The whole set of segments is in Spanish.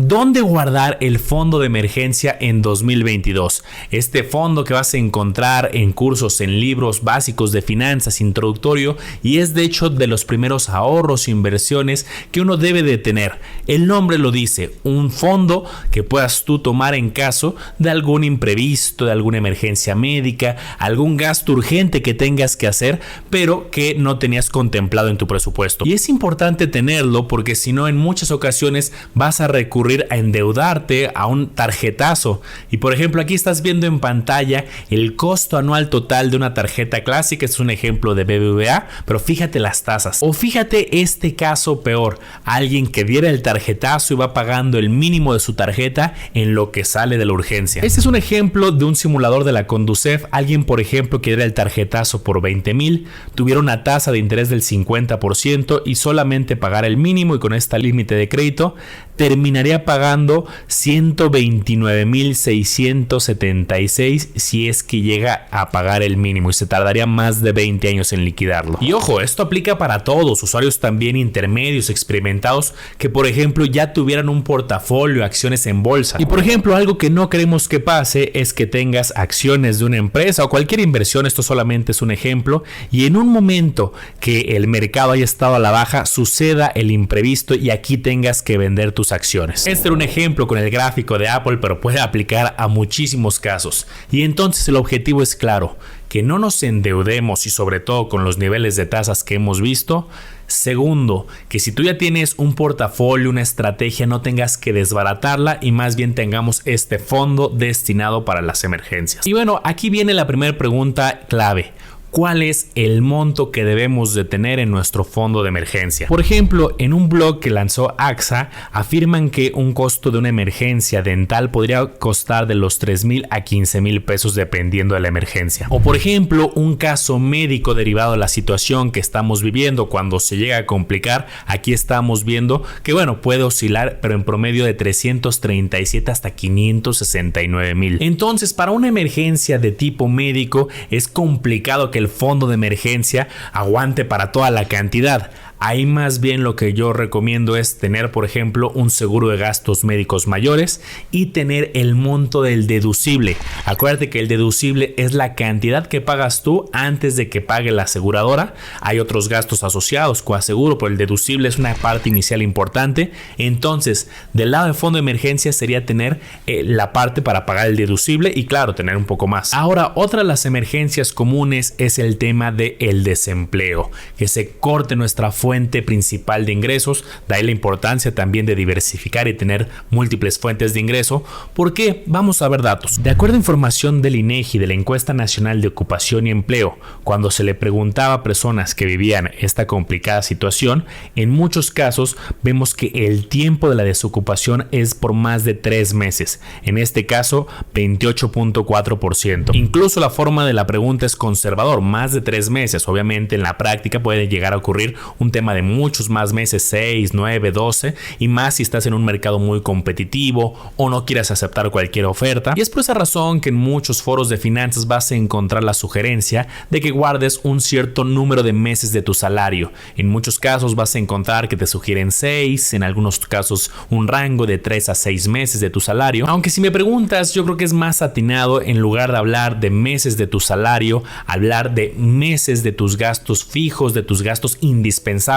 ¿dónde guardar el fondo de emergencia en 2022? Este fondo que vas a encontrar en cursos, en libros básicos de finanzas, introductorio, y es de hecho de los primeros ahorros e inversiones que uno debe de tener. El nombre lo dice, un fondo que puedas tú tomar en caso de algún imprevisto, de alguna emergencia médica, algún gasto urgente que tengas que hacer, pero que no tenías contemplado en tu presupuesto. Y es importante tenerlo porque si no, en muchas ocasiones vas a recurrir a endeudarte, a un tarjetazo. Y por ejemplo, aquí estás viendo en pantalla el costo anual total de una tarjeta clásica. Es un ejemplo de BBVA, pero fíjate las tasas. O fíjate este caso peor, alguien que diera el tarjetazo y va pagando el mínimo de su tarjeta en lo que sale de la urgencia. Este es un ejemplo de un simulador de la Conducef. Alguien, por ejemplo, que diera el tarjetazo por 20,000, tuviera una tasa de interés del 50% y solamente pagara el mínimo, y con este límite de crédito terminaría pagando 129,676 si es que llega a pagar el mínimo, y se tardaría más de 20 años en liquidarlo. Y ojo, esto aplica para todos, usuarios también intermedios, experimentados, que por ejemplo ya tuvieran un portafolio, acciones en bolsa. Y por ejemplo, algo que no queremos que pase es que tengas acciones de una empresa o cualquier inversión, esto solamente es un ejemplo, y en un momento que el mercado haya estado a la baja, suceda el imprevisto y aquí tengas que vender tus acciones. Este era un ejemplo con el gráfico de Apple, pero puede aplicar a muchísimos casos. Y entonces el objetivo es claro, que no nos endeudemos, y sobre todo con los niveles de tasas que hemos visto. Segundo, que si tú ya tienes un portafolio, una estrategia, no tengas que desbaratarla y más bien tengamos este fondo destinado para las emergencias. Y bueno, aquí viene la primera pregunta clave. ¿Cuál es el monto que debemos de tener en nuestro fondo de emergencia? Por ejemplo, en un blog que lanzó AXA, afirman que un costo de una emergencia dental podría costar de los 3,000 a 15,000 pesos dependiendo de la emergencia. O por ejemplo, un caso médico derivado de la situación que estamos viviendo cuando se llega a complicar, aquí estamos viendo que bueno, puede oscilar, pero en promedio de 337 hasta 569,000. Entonces, para una emergencia de tipo médico es complicado que el fondo de emergencia aguante para toda la cantidad. Ahí más bien lo que yo recomiendo es tener, por ejemplo, un seguro de gastos médicos mayores y tener el monto del deducible. Acuérdate que el deducible es la cantidad que pagas tú antes de que pague la aseguradora. Hay otros gastos asociados, coaseguro, pero el deducible es una parte inicial importante. Entonces, del lado de fondo de emergencia sería tener la parte para pagar el deducible y claro, tener un poco más. Ahora, otra de las emergencias comunes es el tema del desempleo, que se corte nuestra fuente principal de ingresos. De ahí la importancia también de diversificar y tener múltiples fuentes de ingreso. ¿Por qué? Vamos a ver datos. De acuerdo a información del INEGI, de la Encuesta Nacional de Ocupación y Empleo, cuando se le preguntaba a personas que vivían esta complicada situación, en muchos casos vemos que el tiempo de la desocupación es por más de 3 meses. En este caso, 28.4%. Incluso la forma de la pregunta es conservador, más de 3 meses. Obviamente en la práctica puede llegar a ocurrir un tema de muchos más meses, 6, 9, 12, y más si estás en un mercado muy competitivo o no quieras aceptar cualquier oferta. Y es por esa razón que en muchos foros de finanzas vas a encontrar la sugerencia de que guardes un cierto número de meses de tu salario. En muchos casos vas a encontrar que te sugieren 6, en algunos casos un rango de 3 a 6 meses de tu salario. Aunque si me preguntas, yo creo que es más atinado, en lugar de hablar de meses de tu salario, hablar de meses de tus gastos fijos, de tus gastos indispensables,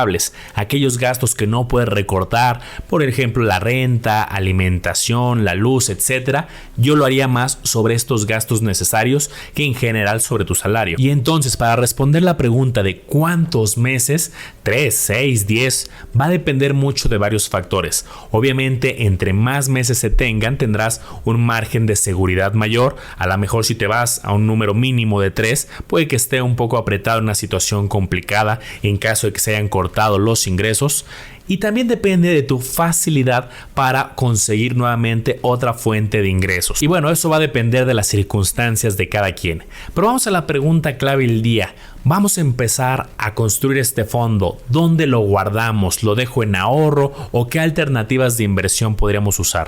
aquellos gastos que no puedes recortar, por ejemplo la renta, alimentación, la luz, etcétera. Yo lo haría más sobre estos gastos necesarios que en general sobre tu salario. Y entonces, para responder la pregunta de cuántos meses, 3, 6, 10, va a depender mucho de varios factores. Obviamente, entre más meses se tengan, tendrás un margen de seguridad mayor. A lo mejor si te vas a un número mínimo de 3, puede que esté un poco apretado en una situación complicada en caso de que se hayan cortado los ingresos. Y también depende de tu facilidad para conseguir nuevamente otra fuente de ingresos. Y bueno, eso va a depender de las circunstancias de cada quien. Pero vamos a la pregunta clave del día. Vamos a empezar a construir este fondo. ¿Dónde lo guardamos? ¿Lo dejo en ahorro? ¿O qué alternativas de inversión podríamos usar?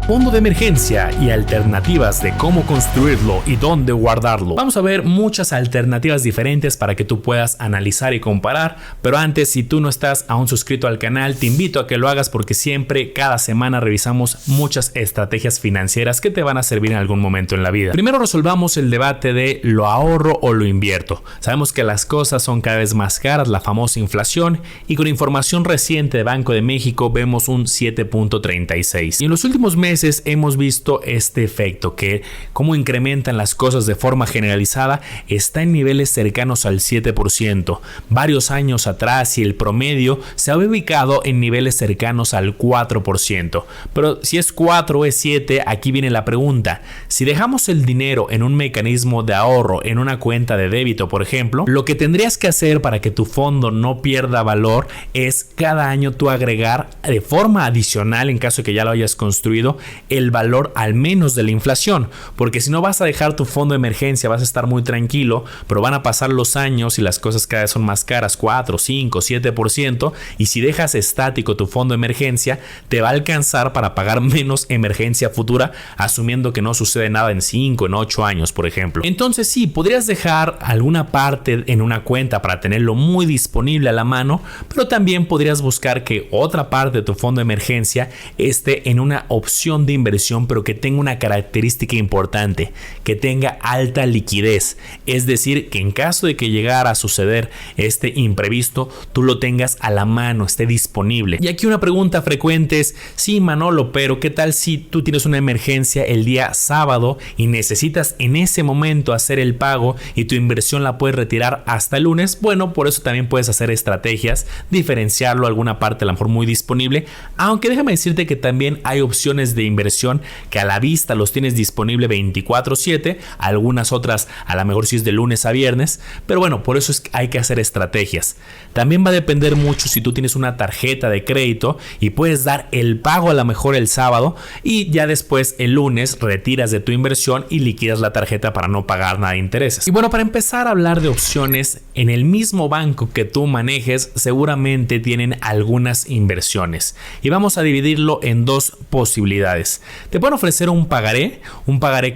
Fondo de emergencia y alternativas de cómo construirlo y dónde guardarlo. Vamos a ver muchas alternativas diferentes para que tú puedas analizar y comparar, pero antes, si tú no estás aún suscrito al canal, te invito a que lo hagas porque siempre, cada semana revisamos muchas estrategias financieras que te van a servir en algún momento en la vida. Primero resolvamos el debate de lo ahorro o lo invierto. Sabemos que las cosas son cada vez más caras, la famosa inflación, y con información reciente de Banco de México vemos un 7.36. Y en los últimos meses hemos visto este efecto, que como incrementan las cosas de forma generalizada, está en niveles cercanos al 7%. Varios años atrás y el promedio se había ubicado en niveles cercanos al 4%. Pero si es 4 o es 7, aquí viene la pregunta. Si dejamos el dinero en un mecanismo de ahorro, en una cuenta de débito, por ejemplo, lo que tendrías que hacer para que tu fondo no pierda valor es cada año tú agregar de forma adicional, en caso de que ya lo hayas construido, el valor al menos de la inflación, porque si no vas a dejar tu fondo de emergencia, vas a estar muy tranquilo, pero van a pasar los años y las cosas cada vez son más caras, 4, 5, 7%, y si dejas estático tu fondo de emergencia, te va a alcanzar para pagar menos emergencia futura, asumiendo que no sucede nada en 5, en 8 años, por ejemplo. Entonces sí, podrías dejar alguna parte en una cuenta para tenerlo muy disponible a la mano, pero también podrías buscar que otra parte de tu fondo de emergencia esté en una opción de inversión, pero que tenga una característica importante, que tenga alta liquidez, es decir, que en caso de que llegara a suceder este imprevisto, tú lo tengas a la mano, esté disponible. Y aquí una pregunta frecuente es: sí, Manolo, pero ¿qué tal si tú tienes una emergencia el día sábado y necesitas en ese momento hacer el pago y tu inversión la puedes retirar hasta el lunes? Bueno, por eso también puedes hacer estrategias, diferenciarlo, alguna parte a lo mejor muy disponible, aunque déjame decirte que también hay opciones de inversión que a la vista los tienes disponible 24/7, algunas otras a lo mejor si es de lunes a viernes, pero bueno, por eso es que hay que hacer estrategias. También va a depender mucho si tú tienes una tarjeta de crédito y puedes dar el pago a lo mejor el sábado y ya después el lunes retiras de tu inversión y liquidas la tarjeta para no pagar nada de intereses. Y bueno, para empezar a hablar de opciones, en el mismo banco que tú manejes seguramente tienen algunas inversiones y vamos a dividirlo en dos posibilidades. Te pueden ofrecer un pagaré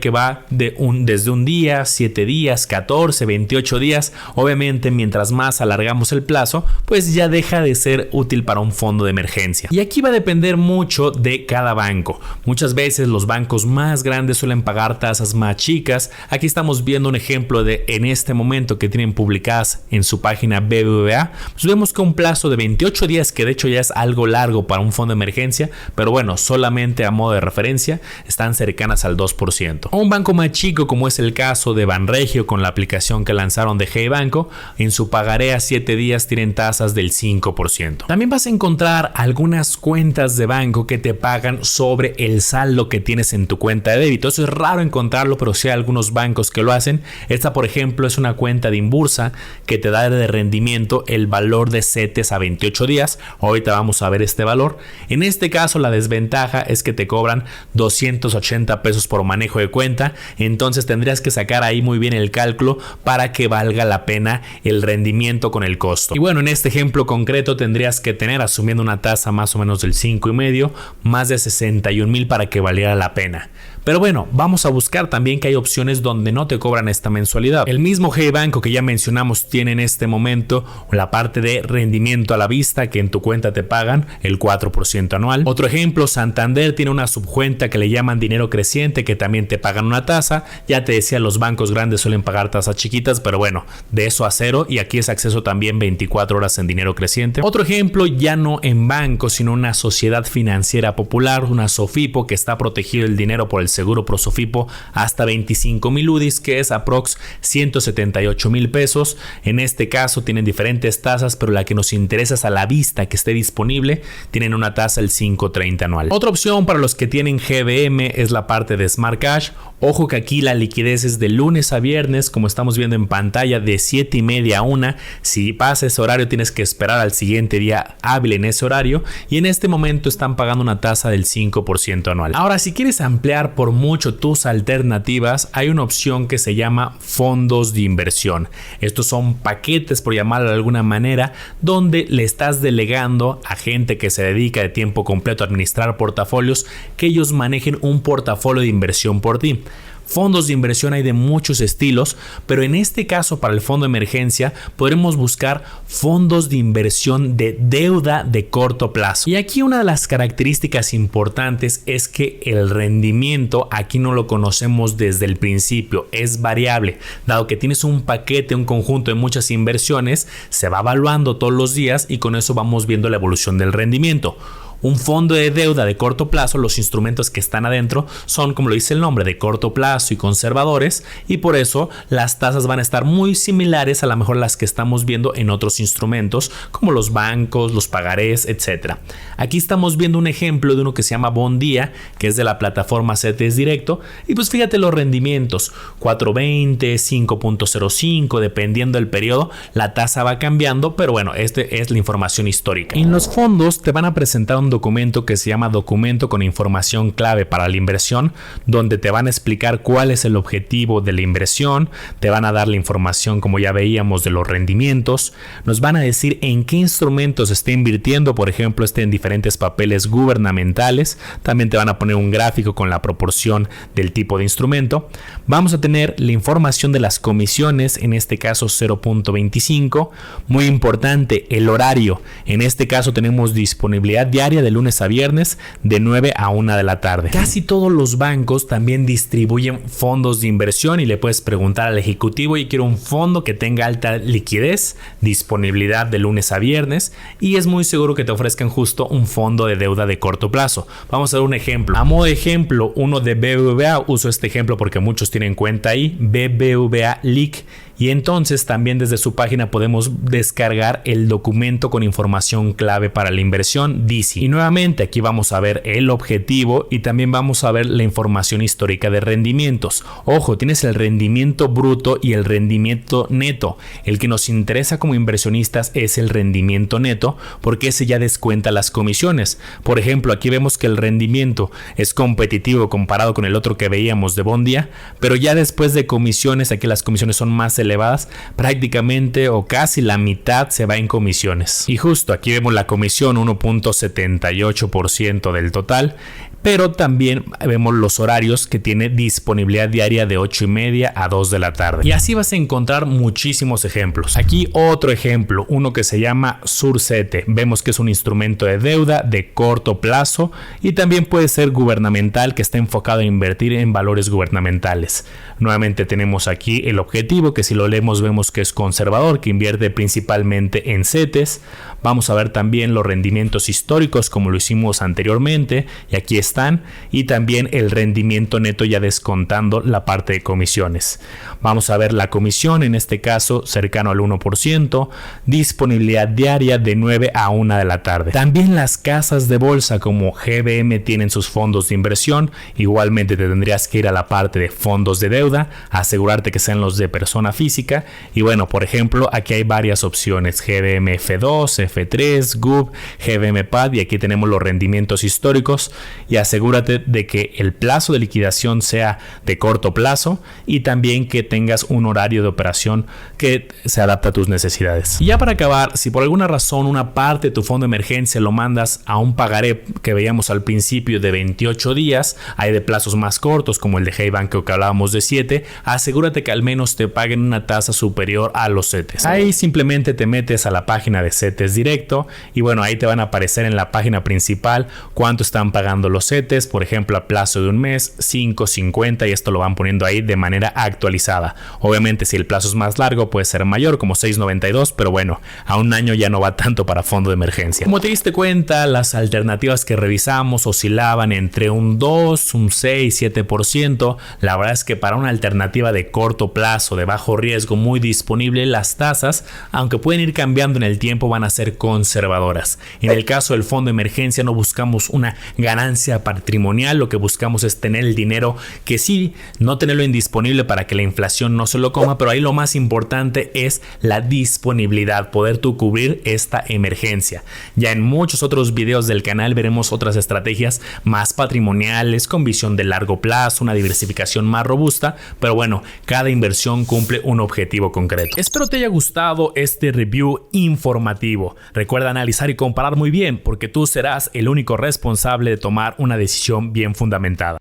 que va desde un día, 7 días, 14, 28 días. Obviamente mientras más alargamos el plazo, pues ya deja de ser útil para un fondo de emergencia. Y aquí va a depender mucho de cada banco. Muchas veces los bancos más grandes suelen pagar tasas más chicas. Aquí estamos viendo un ejemplo de en este momento que tienen publicadas en su página BBVA. Pues vemos que un plazo de 28 días, que de hecho ya es algo largo para un fondo de emergencia, pero bueno, solamente a modo de referencia, están cercanas al 2%. O un banco más chico, como es el caso de Banregio con la aplicación que lanzaron de Hey Banco, en su pagaré a 7 días tienen tasas del 5%. También vas a encontrar algunas cuentas de banco que te pagan sobre el saldo que tienes en tu cuenta de débito. Eso es raro encontrarlo, pero sí hay algunos bancos que lo hacen. Esta, por ejemplo, es una cuenta de Inbursa que te da de rendimiento el valor de CETES a 28 días. Ahorita vamos a ver este valor. En este caso, la desventaja es que te cobran 280 pesos por manejo de cuenta. Entonces tendrías que sacar ahí muy bien el cálculo para que valga la pena el rendimiento con el costo. Y bueno, en este ejemplo concreto tendrías que tener, asumiendo una tasa más o menos del 5,5, más de 61,000 para que valiera la pena. Pero bueno, vamos a buscar también que hay opciones donde no te cobran esta mensualidad. El mismo Hey Banco que ya mencionamos tiene en este momento la parte de rendimiento a la vista, que en tu cuenta te pagan el 4% anual. Otro ejemplo, Santander tiene una subcuenta que le llaman dinero creciente, que también te pagan una tasa. Ya te decía, los bancos grandes suelen pagar tasas chiquitas, pero bueno, de eso a cero, y aquí es acceso también 24 horas en dinero creciente. Otro ejemplo, ya no en banco, sino una sociedad financiera popular, una SOFIPO, que está protegido el dinero por el seguro Prosofipo hasta 25,000 UDIs, que es aprox 178,000 pesos. En este caso tienen diferentes tasas, pero la que nos interesa es a la vista, que esté disponible. Tienen una tasa del 5.30 anual. Otra opción para los que tienen GBM es la parte de Smart Cash. Ojo que aquí la liquidez es de lunes a viernes, como estamos viendo en pantalla, de 7:30 a 1. Si pasa ese horario tienes que esperar al siguiente día hábil en ese horario, y en este momento están pagando una tasa del 5% anual. Ahora, si quieres ampliar por mucho tus alternativas, hay una opción que se llama fondos de inversión. Estos son paquetes, por llamarlo de alguna manera, donde le estás delegando a gente que se dedica de tiempo completo a administrar portafolios que ellos manejen un portafolio de inversión por ti. Fondos de inversión hay de muchos estilos, pero en este caso para el fondo de emergencia podremos buscar fondos de inversión de deuda de corto plazo. Y aquí una de las características importantes es que el rendimiento aquí no lo conocemos desde el principio, es variable. Dado que tienes un paquete, un conjunto de muchas inversiones, se va evaluando todos los días y con eso vamos viendo la evolución del rendimiento. Un fondo de deuda de corto plazo, los instrumentos que están adentro son, como lo dice el nombre, de corto plazo y conservadores, y por eso las tasas van a estar muy similares a lo mejor las que estamos viendo en otros instrumentos como los bancos, los pagarés, etc. Aquí estamos viendo un ejemplo de uno que se llama Bondía, que es de la plataforma CETES Directo, y pues fíjate los rendimientos, 4.20, 5.05, dependiendo del periodo, la tasa va cambiando, pero bueno, este es la información histórica. En los fondos te van a presentar un documento que se llama documento con información clave para la inversión, donde te van a explicar cuál es el objetivo de la inversión, te van a dar la información, como ya veíamos, de los rendimientos, nos van a decir en qué instrumentos se está invirtiendo, por ejemplo, en diferentes papeles gubernamentales, también te van a poner un gráfico con la proporción del tipo de instrumento, vamos a tener la información de las comisiones, en este caso 0.25, muy importante, el horario, en este caso tenemos disponibilidad diaria de lunes a viernes de 9 a 1 de la tarde. Casi todos los bancos también distribuyen fondos de inversión y le puedes preguntar al ejecutivo: y quiero un fondo que tenga alta liquidez, disponibilidad de lunes a viernes, y es muy seguro que te ofrezcan justo un fondo de deuda de corto plazo. Vamos a dar un ejemplo. A modo de ejemplo, uno de BBVA, uso este ejemplo porque muchos tienen cuenta ahí, BBVA LIC. Y entonces también desde su página podemos descargar el documento con información clave para la inversión, DICI. Y nuevamente aquí vamos a ver el objetivo y también vamos a ver la información histórica de rendimientos. Ojo, tienes el rendimiento bruto y el rendimiento neto. El que nos interesa como inversionistas es el rendimiento neto, porque ese ya descuenta las comisiones. Por ejemplo, aquí vemos que el rendimiento es competitivo comparado con el otro que veíamos de Bondía, pero ya después de comisiones, aquí las comisiones son más elevadas, prácticamente o casi la mitad se va en comisiones. Y justo aquí vemos la comisión 1.78% del total, pero también vemos los horarios que tiene disponibilidad diaria de 8:30 a 2 de la tarde. Y así vas a encontrar muchísimos ejemplos. Aquí otro ejemplo, uno que se llama Surcete. Vemos que es un instrumento de deuda de corto plazo y también puede ser gubernamental, que está enfocado a invertir en valores gubernamentales. Nuevamente tenemos aquí el objetivo, que si lo leemos vemos que es conservador, que invierte principalmente en CETES. Vamos a ver también los rendimientos históricos como lo hicimos anteriormente, y aquí están, y también el rendimiento neto ya descontando la parte de comisiones. Vamos a ver la comisión, en este caso cercano al 1%, disponibilidad diaria de 9 a 1 de la tarde. También las casas de bolsa como GBM tienen sus fondos de inversión, igualmente te tendrías que ir a la parte de fondos de deuda, asegurarte que sean los de persona física, y bueno, por ejemplo, aquí hay varias opciones: GBM F2, F3, GUB, GBM PAD, y aquí tenemos los rendimientos históricos. Y asegúrate de que el plazo de liquidación sea de corto plazo y también que tengas un horario de operación que se adapte a tus necesidades. Y ya para acabar, si por alguna razón una parte de tu fondo de emergencia lo mandas a un pagaré que veíamos al principio de 28 días, hay de plazos más cortos como el de Hey Banco que hablábamos de 7, asegúrate que al menos te paguen una tasa superior a los CETES. Ahí simplemente te metes a la página de CETES Directo y bueno, ahí te van a aparecer en la página principal cuánto están pagando los CETES, por ejemplo a plazo de un mes, 5.50, y esto lo van poniendo ahí de manera actualizada. Obviamente si el plazo es más largo puede ser mayor, como 6.92, pero bueno, a un año ya no va tanto para fondo de emergencia. Como te diste cuenta, las alternativas que revisamos oscilaban entre un 2, un 6, 7%. La verdad es que para una alternativa de corto plazo, de bajo riesgo muy disponible, las tasas, aunque pueden ir cambiando en el tiempo, van a ser conservadoras. En el caso del fondo de emergencia no buscamos una ganancia patrimonial, lo que buscamos es tener el dinero, que sí, no tenerlo indisponible para que la inflación no se lo coma, pero ahí lo más importante es la disponibilidad, poder tú cubrir esta emergencia. Ya en muchos otros videos del canal veremos otras estrategias más patrimoniales, con visión de largo plazo, una diversificación más robusta, pero bueno, cada inversión cumple un objetivo concreto. Espero te haya gustado este review informativo. Recuerda analizar y comparar muy bien, porque tú serás el único responsable de tomar una decisión bien fundamentada.